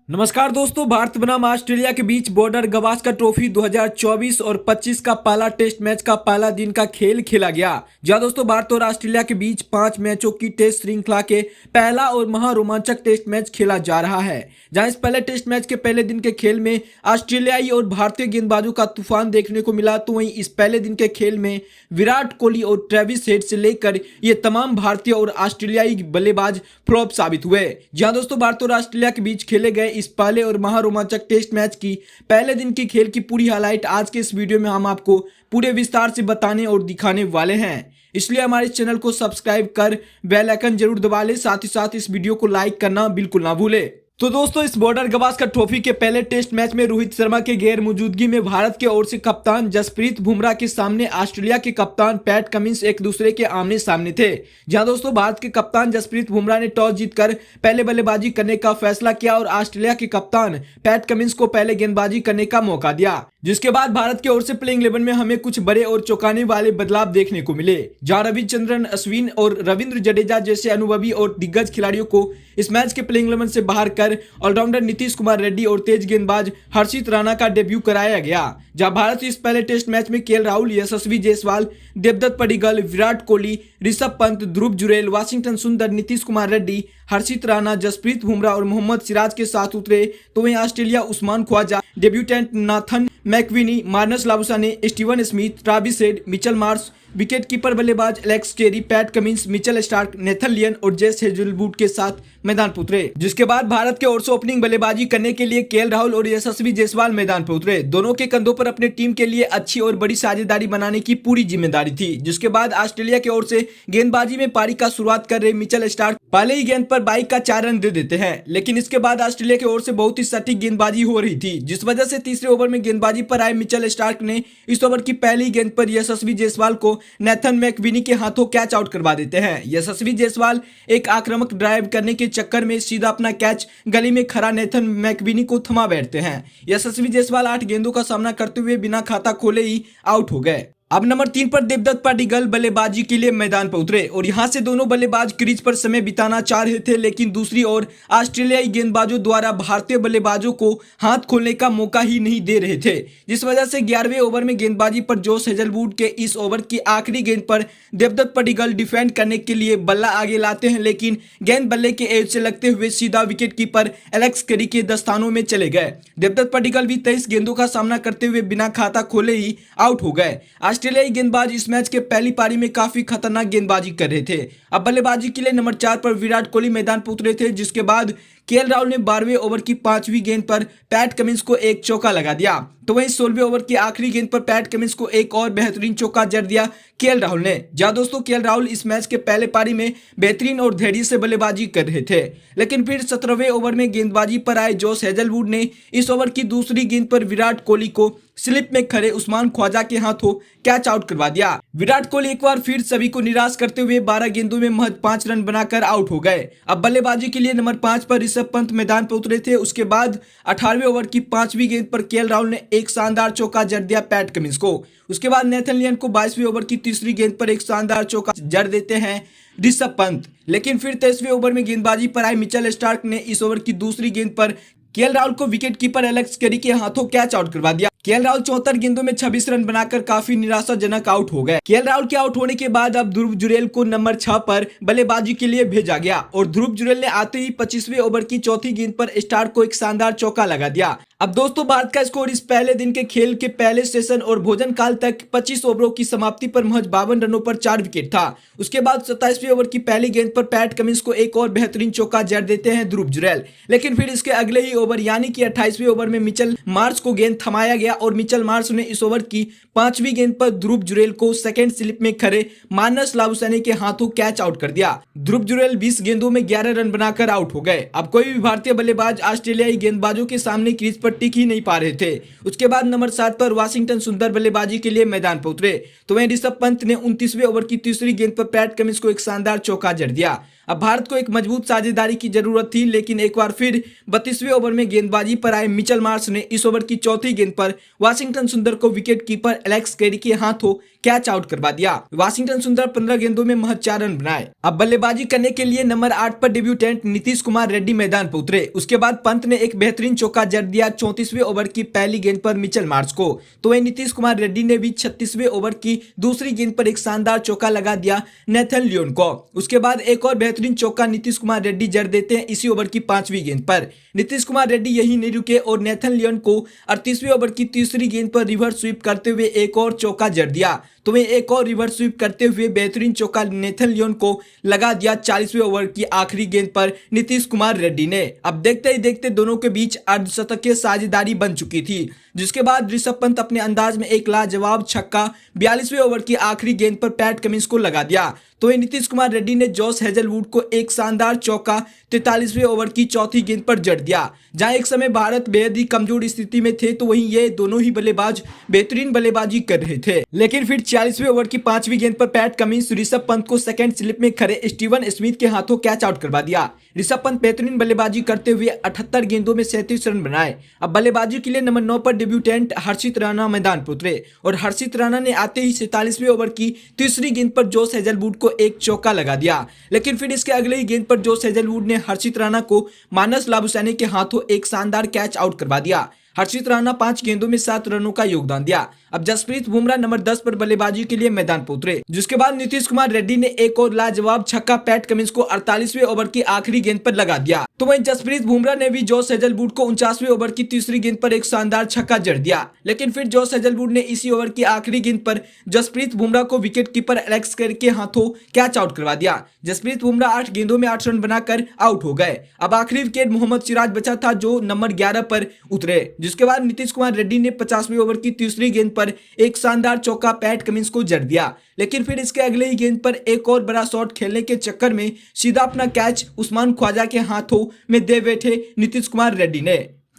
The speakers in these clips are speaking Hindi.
नमस्कार दोस्तों, भारत बनाम ऑस्ट्रेलिया के बीच बॉर्डर गवास्कर ट्रॉफी 2024 और 25 का पहला टेस्ट मैच का पहला दिन का खेल खेला गया। जहां दोस्तों भारत और ऑस्ट्रेलिया के बीच 5 मैचों की टेस्ट श्रृंखला के पहला और महारोमांचक टेस्ट मैच खेला जा रहा है। जहां इस पहले टेस्ट मैच के पहले दिन के खेल में ऑस्ट्रेलियाई और भारतीय गेंदबाजों का तूफान देखने को मिला, तो वहीं इस पहले दिन के खेल में विराट कोहली और ट्रेविस हेड से लेकर ये तमाम भारतीय और ऑस्ट्रेलियाई बल्लेबाज फ्लॉप साबित हुए। जहां दोस्तों भारत और ऑस्ट्रेलिया के बीच खेले गए इस पहले और महारोमांचक टेस्ट मैच की पहले दिन की खेल की पूरी हाइलाइट आज के इस वीडियो में हम आपको पूरे विस्तार से बताने और दिखाने वाले हैं। इसलिए हमारे चैनल को सब्सक्राइब कर बेल आइकन जरूर दबा ले, साथ ही साथ इस वीडियो को लाइक करना बिल्कुल ना भूले। तो दोस्तों इस बॉर्डर गवास्कर ट्रॉफी के पहले टेस्ट मैच में रोहित शर्मा के गैर मौजूदगी में भारत की ओर से कप्तान जसप्रीत बुमराह के सामने ऑस्ट्रेलिया के कप्तान पैट कमिंस एक दूसरे के आमने सामने थे। जहां दोस्तों भारत के कप्तान जसप्रीत बुमराह ने टॉस जीतकर पहले बल्लेबाजी करने का फैसला किया और ऑस्ट्रेलिया के कप्तान पैट कमिंस को पहले गेंदबाजी करने का मौका दिया, जिसके बाद भारत की ओर से प्लेइंग 11 में हमें कुछ बड़े और चौंकाने वाले बदलाव देखने को मिले। जहां रविचंद्रन अश्विन और रविंद्र जडेजा जैसे अनुभवी और दिग्गज खिलाड़ियों को इस मैच के प्लेइंग 11 से बाहर कर ऑलराउंडर नीतीश कुमार रेड्डी और तेज गेंदबाज हर्षित राणा का डेब्यू कराया गया। जहां भारत इस पहले टेस्ट मैच में केएल राहुल, यशस्वी जायसवाल, देवदत्त पडिक्कल, विराट कोहली, ऋषभ पंत, ध्रुव जुरैल, वाशिंगटन सुंदर, नीतीश कुमार रेड्डी, हर्षित राणा, जसप्रीत बुमराह और मोहम्मद सिराज के साथ उतरे, तो वहीं Australia Usman Khawaja, debutant Nathan McSweeney, Marnus Labuschagne, Steven Smith, Travis Head, Mitchell Marsh, wicket keeper बल्लेबाज Alex Carey, Pat Cummins, Mitchell Starc, Nathan Lyon और जेस हेजलवुड के साथ मैदान पर उतरे। जिसके बाद भारत के ओर से ओपनिंग बल्लेबाजी करने के लिए केएल राहुल और यशस्वी जायसवाल मैदान पर उतरे। दोनों के कंधों पर अपने टीम के लिए अच्छी और बड़ी साझेदारी बनाने की पूरी जिम्मेदारी थी। जिसके बाद ऑस्ट्रेलिया की ओर से गेंदबाजी में पारी का शुरुआत कर रहे मिचेल स्टार्क पहले ही गेंद पर 22 का 4 रन दे देते हैं, लेकिन इसके बाद ऑस्ट्रेलिया की ओर से बहुत ही सटीक गेंदबाजी हो रही थी, जिस वजह से तीसरे ओवर में गेंदबाजी पर आए मिचेल स्टार्क ने इस ओवर की पहली गेंद पर यशस्वी जायसवाल को नेथन मैकविनी के हाथों कैच आउट करवा देते हैं। यशस्वी जायसवाल एक आक्रामक ड्राइव करने के चक्कर में सीधा अपना कैच गली में खड़ा नेथन मैकविनी को थमा बैठते हैं। यशस्वी जायसवाल 8 गेंदों का सामना करते हुए बिना खाता खोले ही आउट हो गए। अब नंबर 3 पर देवदत्त पडिक्कल बल्लेबाजी के लिए मैदान पर उतरे और यहां से दोनों बल्लेबाज क्रीज पर समय बिताना चाह रहे थे, लेकिन दूसरी ओर ऑस्ट्रेलियाई गेंदबाजों द्वारा भारतीय बल्लेबाजों को हाथ खोलने का मौका ही नहीं दे रहे थे, जिस वजह से 11वें ओवर में गेंदबाजी पर जोश हेजलवुड के इस ओवर की आखिरी गेंद पर देवदत्त पडिक्कल डिफेंड करने के लिए बल्ला आगे लाते हैं, लेकिन गेंद बल्ले के एज से लगते हुए सीधा विकेट कीपर एलेक्स कैरी के दस्तानों में चले गए। देवदत्त पडिक्कल भी 23 गेंदों का सामना करते हुए बिना खाता खोले ही आउट हो गए। ऑस्ट्रेलियाई गेंदबाज इस मैच के पहली पारी में काफी खतरनाक गेंदबाजी कर रहे थे। अब बल्लेबाजी के लिए नंबर 4 पर विराट कोहली मैदान पर उतरे थे, जिसके बाद केएल राहुल ने 12वें ओवर की 5वीं गेंद पर पैट कमिंस को एक चौका लगा दिया, तो वहीं 16वें ओवर की आखिरी गेंद पर पैट कमिंस को एक और बेहतरीन चौका जड़ दिया केएल राहुल ने। जहां दोस्तों केएल राहुल इस मैच के पहले पारी में बेहतरीन और धैर्य से बल्लेबाजी कर रहे थे, लेकिन फिर 17वें ओवर में गेंदबाजी पर आए जोश हेजलवुड ने इस ओवर की दूसरी गेंद पर विराट कोहली को स्लिप में खड़े उस्मान ख्वाजा के हाथों कैच आउट करवा दिया। विराट कोहली एक बार फिर सभी को निराश करते हुए 12 गेंदों में महज 5 रन बनाकर आउट हो गए। अब बल्लेबाजी के लिए नंबर 5 पर ऋषभ पंत मैदान पर उतरे थे। उसके बाद 18वें ओवर की 5वीं गेंद पर केएल राहुल ने एक शानदार चौका जड़ दिया पैट कमिंस को। उसके बाद नेथन लियन को 22वें ओवर की तीसरी गेंद पर एक शानदार चौका जड़ देते हैं ऋषभ पंत, लेकिन फिर 23वें ओवर में गेंदबाजी पर आए मिचेल स्टार्क ने इस ओवर की दूसरी गेंद पर केएल राहुल को विकेट कीपर एलेक्स कैरी के हाथों कैच आउट करवा दिया। केएल राहुल 74 गेंदों में 26 रन बनाकर काफी निराशाजनक आउट हो गए। केएल राहुल के आउट होने के बाद अब ध्रुव जुरैल को नंबर 6 पर बल्लेबाजी के लिए भेजा गया और ध्रुव जुरैल ने आते ही 25वें ओवर की चौथी गेंद पर स्टार्क को एक शानदार चौका लगा दिया। अब दोस्तों भारत का स्कोर इस पहले दिन के खेल के पहले सेशन और भोजन काल तक 25 ओवरों की समाप्ति पर महज 52 रनों पर 4 विकेट था। उसके बाद 27वें ओवर की पहली गेंद पर पैट कमिंस को एक और बेहतरीन चौका जड़ देते हैं ध्रुव जुरैल, लेकिन फिर इसके अगले ही ओवर यानी कि 28वें ओवर में मिचेल मार्श को गेंद थमाया गया और मिचेल मार्श ने इस ओवर की 5वीं गेंद पर ध्रुव जुरैल को सेकंड स्लिप में खड़े मार्नस लाबुशाने के हाथों कैच आउट कर दिया। ध्रुव जुरैल 20 गेंदों में 11 रन बनाकर आउट हो गए। अब कोई भी भारतीय बल्लेबाज ऑस्ट्रेलियाई गेंदबाजों के सामने क्रीज पर टिक ही नहीं पा रहे थे। उसके बाद नंबर 7 पर वाशिंगटन सुंदर बल्लेबाजी के लिए मैदान पर उतरे, तो वहीं ऋषभ पंत ने 29वें ओवर की तीसरी गेंद पर पैट कमिंस को एक शानदार चौका जड़ दिया। अब भारत को एक मजबूत साझेदारी की जरूरत थी, लेकिन एक बार फिर 32वें ओवर में गेंदबाजी पर आए मिचेल मार्श ने इस ओवर की चौथी गेंद पर वाशिंगटन सुंदर को विकेट कीपर एलेक्स कैरी के हाथों कैच आउट करवा दिया। वाशिंगटन सुंदर 15 गेंदों में महज 4 रन बनाए। अब बल्लेबाजी करने के लिए नंबर 8 पर डेब्यूटेंट नीतीश कुमार रेड्डी मैदान पर उतरे। उसके बाद पंत ने एक बेहतरीन चौका जड़ दिया 34वें ओवर की पहली गेंद पर मिचेल मार्श को। तो वहीं नीतीश कुमार रेड्डी ने भी 36वें ओवर की दूसरी गेंद पर एक शानदार चौका लगा दिया नेथन लियोन को। उसके बाद एक और बेहतरीन चौका नीतीश कुमार रेड्डी जड़ देते हैं इसी ओवर की 5वीं गेंद पर। नीतीश कुमार रेड्डी यही नहीं रुके और नेथन लियोन को 38वें ओवर की तीसरी गेंद पर रिवर्स स्वीप करते हुए एक और चौका जड़ दिया। तो वहीं एक और रिवर्स स्वीप करते हुए बेहतरीन चौका नेथन लियोन को लगा दिया 40वें ओवर की आखिरी गेंद पर नीतीश कुमार रेड्डी ने। अब देखते ही देखते दोनों के बीच अर्धशतकीय साझेदारी बन चुकी थी, जिसके बाद ऋषभ पंत अपने अंदाज में एक लाजवाब छक्का 42वें ओवर की आखिरी गेंद पर पैट कमिंस को लगा दिया। तो वहीं नीतीश कुमार रेड्डी ने जॉस हेजलवुड को एक शानदार चौका 43वें ओवर की चौथी गेंद पर जड़ दिया। जहां एक समय भारत बेहद ही कमजोर स्थिति में थे तो वहीं ये दोनों ही बल्लेबाज बेहतरीन बल्लेबाजी कर रहे थे, लेकिन फिर 46वें ओवर की 5वीं गेंद पर पैट कमिंस ऋषभ पंत को सेकंड स्लिप में खड़े स्टीवन स्मिथ के हाथों कैच आउट करवा दिया। ऋषभ पंत बेहतरीन बल्लेबाजी करते हुए 78 गेंदों में 37 रन बनाए। अब बल्लेबाजी के लिए नंबर 9 पर डेब्यूटेंट हर्षित राणा मैदान पर उतरे और हर्षित राणा ने आते ही 47वें ओवर की तीसरी गेंद पर जॉस हेजलवुड को एक चौका लगा दिया, लेकिन फिर इसके अगले ही गेंद पर जॉस हेजलवुड ने हर्षित राणा को मानस लाबुसैनी के हाथों एक शानदार कैच आउट करवा दिया। हर्षित राणा 5 गेंदों में 7 रनों का योगदान दिया। अब जसप्रीत बुमराह नंबर 10 पर बल्लेबाजी के लिए मैदान पर उतरे, जिसके बाद नीतीश कुमार रेड्डी ने एक और लाजवाब छक्का पैट कमिंस को 48वें ओवर की आखिरी गेंद पर लगा दिया। तो वहीं जसप्रीत बुमराह ने भी जॉस हेजलवुड को 49वें ओवर की तीसरी गेंद पर एक शानदार छक्का जड़ दिया, लेकिन फिर जॉस हेजलवुड ने इसी ओवर की आखिरी गेंद पर जसप्रीत बुमराह को विकेट कीपर एलेक्स कैरी के हाथों कैच आउट करवा दिया। जसप्रीत बुमराह 8 गेंदों में 8 रन बनाकर आउट हो गए। अब आखिरी विकेट मोहम्मद सिराज बचा था जो नंबर 11 पर उतरे, जिसके बाद नीतीश कुमार रेड्डी ने 50वें ओवर की तीसरी गेंद पर एक शानदार चौका पैट कमिंस को जड़ दिया, लेकिन फिर इसके अगले ही गेंद पर एक और बड़ा शॉट खेलने के चक्कर में सीधा अपना कैच उस्मान ख्वाजा के हाथों में दे बैठे नीतीश कुमार रेड्डी ने।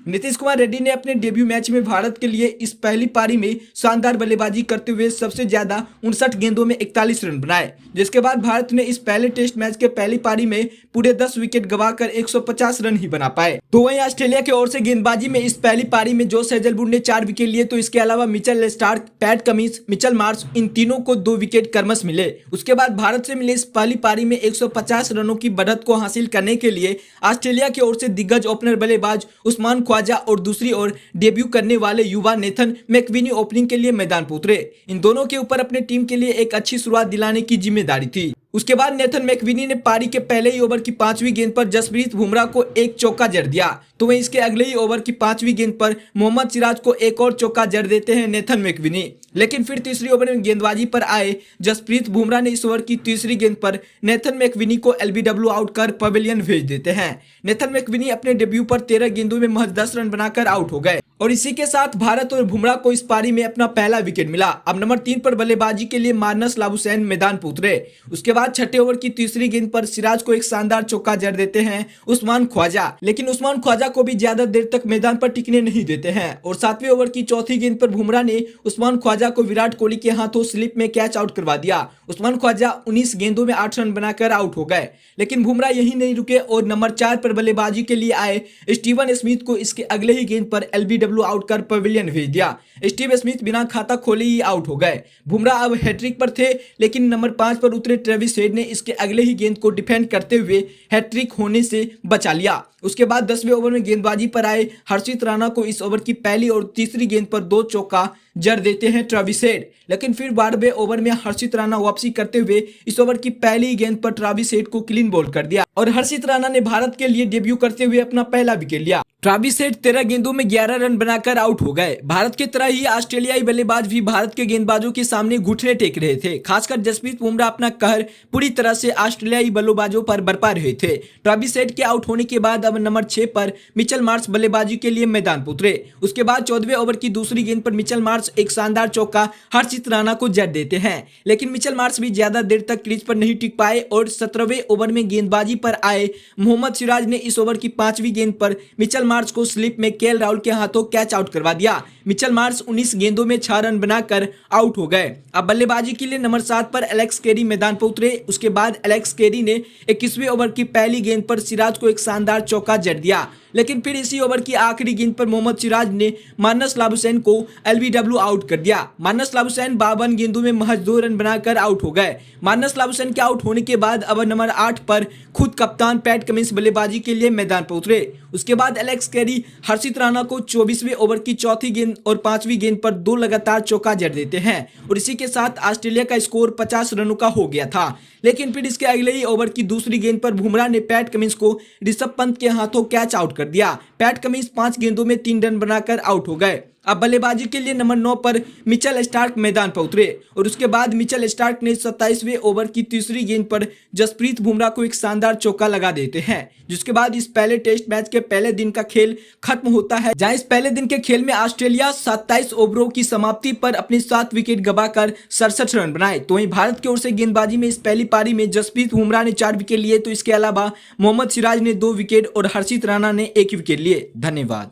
नीतीश कुमार रेड्डी ने अपने डेब्यू मैच में भारत के लिए इस पहली पारी में शानदार बल्लेबाजी करते हुए सबसे ज्यादा 59 गेंदों में 41 रन बनाए, जिसके बाद भारत ने इस पहले टेस्ट मैच के पहली पारी में पूरे 10 विकेट गंवाकर 150 रन ही बना पाए। तो वहीं ऑस्ट्रेलिया की ओर से गेंदबाजी में इस पहली पारी में जॉस हेजलवुड ने 4 विकेट लिए, तो इसके अलावा Mitchell Starc, Pat Cummins, Mitchell Marsh इन तीनों को 2 विकेट क्रमश मिले। उसके बाद भारत से मिले इस पहली पारी में 150 रनों की बढ़त को हासिल करने के लिए ऑस्ट्रेलिया की ओर से दिग्गज ओपनर बल्लेबाज उस्मान ख्वाजा और दूसरी ओर डेब्यू करने वाले युवा नेथन मैकविनी ओपनिंग के लिए मैदान पर उतरे। इन दोनों के ऊपर अपने टीम के लिए एक अच्छी शुरुआत दिलाने की जिम्मेदारी थी। उसके बाद नेथन मैकविनी ने पारी के पहले ही ओवर की 5वीं गेंद पर जसप्रीत बुमराह को एक चौका जड़ दिया, तो वहीं इसके अगले ही ओवर की 5वीं गेंद पर मोहम्मद सिराज को एक और चौका जड़ देते हैं नेथन मैकविनी। लेकिन फिर तीसरी ओवर में गेंदबाजी पर आए जसप्रीत बुमराह ने इस ओवर की तीसरी गेंद पर नेथन मैकविनी को एलबीडब्ल्यू आउट कर पवेलियन भेज देते हैं। नेथन मैकविनी अपने डेब्यू पर 13 गेंदों में महज 10 रन बनाकर आउट हो गए और इसी के साथ भारत और बुमराह को इस पारी में अपना पहला विकेट मिला। अब नंबर 3 पर बल्लेबाजी के लिए मानस लाबुसैन मैदान पर उतरे। उसके बाद छठे ओवर की तीसरी गेंद पर सिराज को एक शानदार चौका जड़ देते हैं उस्मान ख्वाजा, लेकिन उस्मान ख्वाजा को भी ज्यादा देर तक मैदान पर टिकने नहीं देते हैं और 7वें ओवर की चौथी गेंद पर बुमराह ने उस्मान ख्वाजा को विराट कोहली के हाथों स्लिप में कैच आउट करवा दिया। उस्मान ख्वाजा 19 गेंदों में 8 रन बनाकर आउट हो गए, लेकिन बुमराह यही नहीं रुके और नंबर 4 पर बल्लेबाजी के लिए आए स्टीवन स्मिथ को इसके अगले ही गेंद पर एलबीडब्ल्यू आउट कर पवेलियन भेज दिया। स्टीव स्मिथ बिना खाता खोले ही आउट हो गए। बुमराह अब हैट्रिक पर थे, लेकिन नंबर 5 पर उतरे ट्रेविस हेड ने इसके अगले ही गेंद को डिफेंड करते हुए हैट्रिक होने से बचा लिया। उसके बाद 10वें ओवर में गेंदबाजी पर आए हर्षित राणा को इस ओवर की पहली और तीसरी गेंद पर 2 चौका जड़ देते हैं ट्रेविस हेड, लेकिन फिर 12वें ओवर में हर्षित राणा वापसी करते हुए इस ओवर की पहली गेंद पर ट्रेविस हेड को क्लीन बोल्ड कर दिया और हर्षित राणा ने भारत के लिए डेब्यू करते हुए अपना पहला विकेट लिया। ट्रेविस हेड 13 गेंदों में 11 रन बनाकर आउट हो गए। भारत की तरह ही ऑस्ट्रेलियाई बल्लेबाज भी भारत के गेंदबाजों के सामने घुटने टेक रहे थे। खासकर जसप्रीत बुमराह अपना कहर पूरी तरह से ऑस्ट्रेलियाई बल्लेबाजों पर बरपा रहे थे। ट्रेविस हेड के आउट होने के बाद अब नंबर 6 पर मिचेल मार्श बल्लेबाजी के लिए मैदान पर उतरे। उसके बाद 14वें ओवर की दूसरी गेंद पर मिचेल मार्श एक शानदार चौका हर्षित राणा को जड़ देते हैं, लेकिन मिचेल मार्श भी ज्यादा देर तक क्रीज पर नहीं टिक पाए और 17वें ओवर में गेंदबाजी पर आए मोहम्मद सिराज ने इस ओवर की 5वीं गेंद पर मिचेल मार्श को स्लिप में केएल राहुल के हाथों कैच आउट करवा दिया। मिचेल मार्श 19 गेंदों में 6 रन बनाकर आउट हो गए। अब बल्लेबाजी के लिए नंबर 7 पर एलेक्स कैरी मैदान पर उतरे। उसके बाद एलेक्स कैरी ने 21वें ओवर की पहली गेंद पर सिराज को एक शानदार चौका जड़ दिया, लेकिन फिर इसी ओवर की आखिरी गेंद पर मोहम्मद सिराज ने मानस लाबुसैन को एलबीडब्ल्यू आउट कर दिया। मानस लाबुसैन 52 गेंदों में महज 2 रन बनाकर आउट हो गए। मानस लाबुसैन के आउट होने के बाद अब नंबर 8 पर खुद कप्तान पैट कमिंस बल्लेबाजी के लिए मैदान पर उतरे। उसके बाद एलेक्स कैरी हर्षित राणा को 24वें ओवर की चौथी गेंद और 5वीं गेंद पर 2 लगातार चौका जड़ देते हैं और इसी के साथ ऑस्ट्रेलिया का स्कोर 50 रनों का हो गया था। लेकिन फिर इसके अगले ही ओवर की दूसरी गेंद पर बुमराह ने पैट कमिंस को ऋषभ पंत के हाथों कैच आउट कर दिया। पैट कमिंस 5 गेंदों में 3 रन बनाकर आउट हो गए। अब बल्लेबाजी के लिए नंबर 9 पर मिचेल स्टार्क मैदान पर उतरे और उसके बाद मिचेल स्टार्क ने 27वें ओवर की तीसरी गेंद पर जसप्रीत बुमराह को एक शानदार चौका लगा देते हैं, जिसके बाद इस पहले टेस्ट मैच के पहले दिन का खेल खत्म होता है, जहां इस पहले दिन के खेल में ऑस्ट्रेलिया 27 ओवरों की समाप्ति पर अपनी 7 विकेट गंवाकर 67 रन बनाए। तो वहीं भारत की ओर से गेंदबाजी में इस पहली पारी में जसप्रीत बुमराह ने 4 विकेट लिए, तो इसके अलावा मोहम्मद सिराज ने 2 विकेट और हर्षित राणा ने 1 विकेट लिए। धन्यवाद।